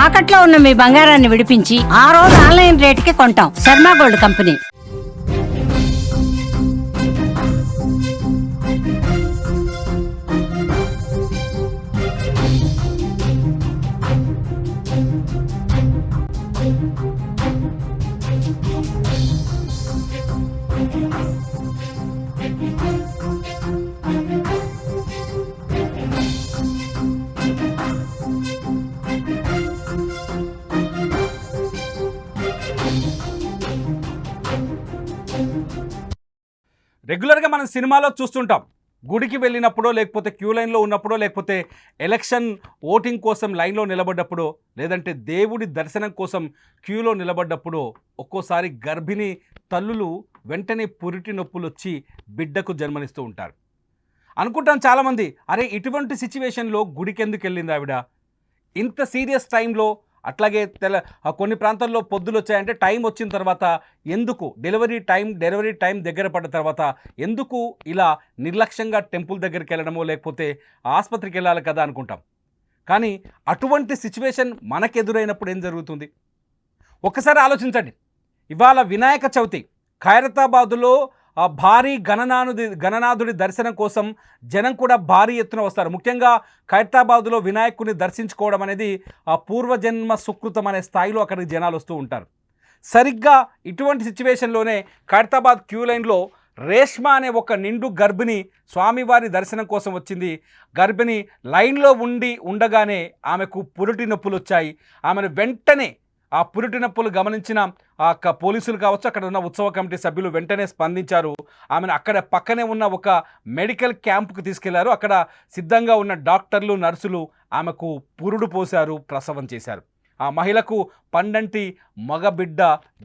తాకట్లో ఉన్న మీ బంగారాన్ని విడిపించి ఆ రోజు ఆన్లైన్ రేటుకి కొంటాం. Sharma gold company. రెగ్యులర్గా మనం సినిమాలో చూస్తుంటాం. గుడికి వెళ్ళినప్పుడో లేకపోతే క్యూ లైన్లో ఉన్నప్పుడో లేకపోతే ఎలక్షన్ ఓటింగ్ కోసం లైన్లో నిలబడ్డప్పుడో లేదంటే దేవుడి దర్శనం కోసం క్యూలో నిలబడ్డప్పుడో ఒక్కోసారి గర్భిణీ తల్లులు వెంటనే పురిటి నొప్పులు వచ్చి బిడ్డకు జన్మనిస్తూ ఉంటారు. అనుకుంటాం చాలామంది, అరే ఇటువంటి సిచ్యువేషన్లో గుడికి ఎందుకు వెళ్ళింది ఆవిడ, ఇంత సీరియస్ టైంలో. అట్లాగే కొన్ని ప్రాంతాల్లో పొద్దులు వచ్చాయంటే టైం వచ్చిన తర్వాత ఎందుకు డెలివరీ టైం దగ్గర పడ్డ తర్వాత ఎందుకు ఇలా నిర్లక్ష్యంగా టెంపుల్ దగ్గరికి వెళ్ళడమో లేకపోతే ఆసుపత్రికి వెళ్ళాలి కదా అనుకుంటాం. కానీ అటువంటి సిచ్యువేషన్ మనకెదురైనప్పుడు ఏం జరుగుతుంది ఒక్కసారి ఆలోచించండి. ఇవాళ వినాయక చవితి, ఖైరతాబాదులో భారీ గణనాథుడి దర్శనం కోసం జనం కూడా భారీ ఎత్తున వస్తారు. ముఖ్యంగా ఖైరతాబాదులో వినాయకుడిని దర్శించుకోవడం అనేది పూర్వజన్మ సుకృతం అనే స్థాయిలో అక్కడికి జనాలు వస్తూ ఉంటారు. సరిగ్గా ఇటువంటి సిచ్యువేషన్లోనే ఖైరతాబాద్ క్యూ లైన్లో రేష్మ అనే ఒక నిండు గర్భిణి స్వామివారి దర్శనం కోసం వచ్చింది. గర్భిణి లైన్లో ఉండగానే ఆమెకు పురిటి నొప్పులు వచ్చాయి. ఆమెను వెంటనే ఆ పురిటి నొప్పులు గమనించిన పోలీసులు కావచ్చు, అక్కడ ఉన్న ఉత్సవ కమిటీ సభ్యులు వెంటనే స్పందించారు. ఆమెను అక్కడ పక్కనే ఉన్న ఒక మెడికల్ క్యాంపుకు తీసుకెళ్లారు. అక్కడ సిద్ధంగా ఉన్న డాక్టర్లు, నర్సులు ఆమెకు పురుడు పోశారు, ప్రసవం చేశారు. ఆ మహిళకు పండంటి మగబిడ్డ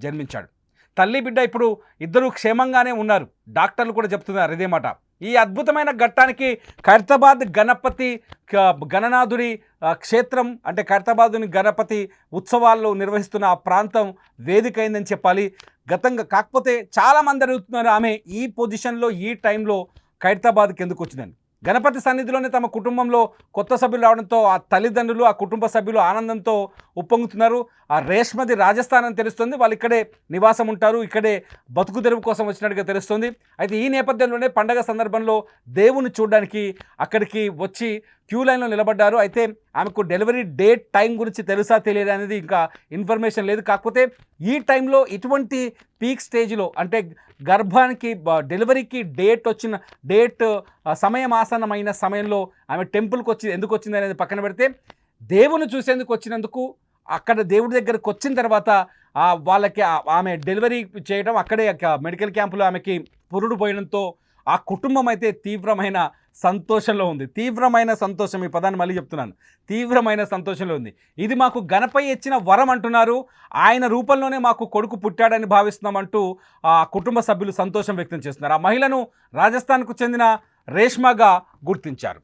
జన్మించాడు. తల్లి బిడ్డ ఇప్పుడు ఇద్దరు క్షేమంగానే ఉన్నారు. డాక్టర్లు కూడా చెప్తున్నారు ఇదే మాట. ఈ అద్భుతమైన ఘట్టానికి ఖైరతాబాద్ గణనాథుడి క్షేత్రం అంటే ఖైరతాబాదుని గణపతి ఉత్సవాల్లో నిర్వహిస్తున్న ఆ ప్రాంతం వేదిక అయిందని చెప్పాలి. కాకపోతే చాలామంది అడుగుతున్నారు, ఆమె ఈ పొజిషన్లో ఈ టైంలో ఖైరతాబాద్కి ఎందుకు వచ్చిందని. గణపతి సన్నిధిలోనే తమ కుటుంబంలో కొత్త సభ్యులు రావడంతో ఆ తల్లిదండ్రులు, ఆ కుటుంబ సభ్యులు ఆనందంతో ఉప్పొంగుతున్నారు. ఆ రేష్మది రాజస్థాన్ అని తెలుస్తుంది. వాళ్ళు ఇక్కడే నివాసం ఉంటారు, ఇక్కడే బతుకు తెరువు కోసం వచ్చినట్టుగా తెలుస్తుంది. అయితే ఈ నేపథ్యంలోనే పండగ సందర్భంలో దేవుని చూడడానికి అక్కడికి వచ్చి క్యూ లైన్లో నిలబడ్డారు. అయితే ఆమెకు డెలివరీ డేట్ టైం గురించి తెలుసా తెలియదు అనేది ఇంకా ఇన్ఫర్మేషన్ లేదు. కాకపోతే ఈ టైంలో ఇటువంటి పీక్ స్టేజ్లో అంటే గర్భానికి డెలివరీకి డేట్ సమయం ఆసన్నమైన సమయంలో ఆమె టెంపుల్కి ఎందుకు వచ్చింది అనేది పక్కన పెడితే, దేవుని చూసేందుకు వచ్చినందుకు అక్కడ దేవుడి దగ్గరకు వచ్చిన తర్వాత వాళ్ళకి ఆమె డెలివరీ చేయడం, అక్కడే మెడికల్ క్యాంపులో ఆమెకి పురుడు పోయడంతో ఆ కుటుంబం అయితే తీవ్రమైన సంతోషంలో ఉంది. తీవ్రమైన సంతోషం, ఈ పదాన్ని మళ్ళీ చెప్తున్నాను, తీవ్రమైన సంతోషంలో ఉంది. ఇది మాకు గణపై ఇచ్చిన వరం అంటున్నారు. ఆయన రూపంలోనే మాకు కొడుకు పుట్టాడని భావిస్తున్నామంటూ ఆ కుటుంబ సభ్యులు సంతోషం వ్యక్తం చేస్తున్నారు. ఆ మహిళను రాజస్థాన్కు చెందిన రేష్మగా గుర్తించారు.